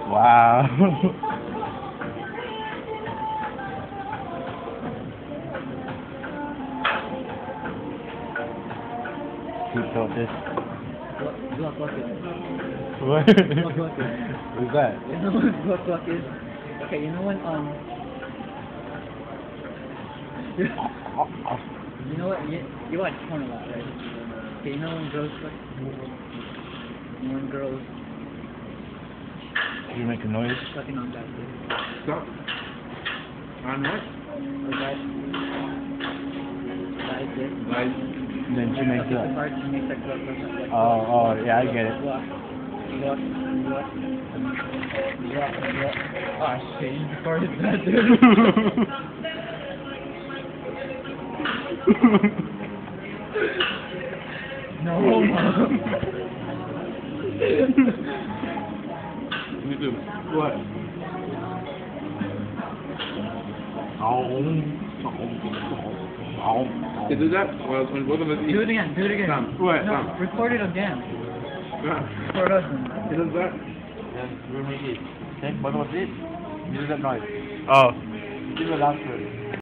Wow. Who built this? Gluck is. What? Gluck is. What's that? You know what gluck is? Okay, you know when you know what you watch porn a lot, right? Okay, you know when girls You make a noise? sucking on guys. Stop. On what? Guys did. Like, Then she makes the that. part she makes that gluck. Oh, yeah, I get it. Gluck. Ah, shit, you recorded that, dude. No. me too. What? Is it that? Well, when both of us eat. Do it again. Sam, what? No, Sam. record it again. Yeah. Record us. Is it that? Then we'll make it. Okay, both of us eat. You do that noise. Oh. You do the last word.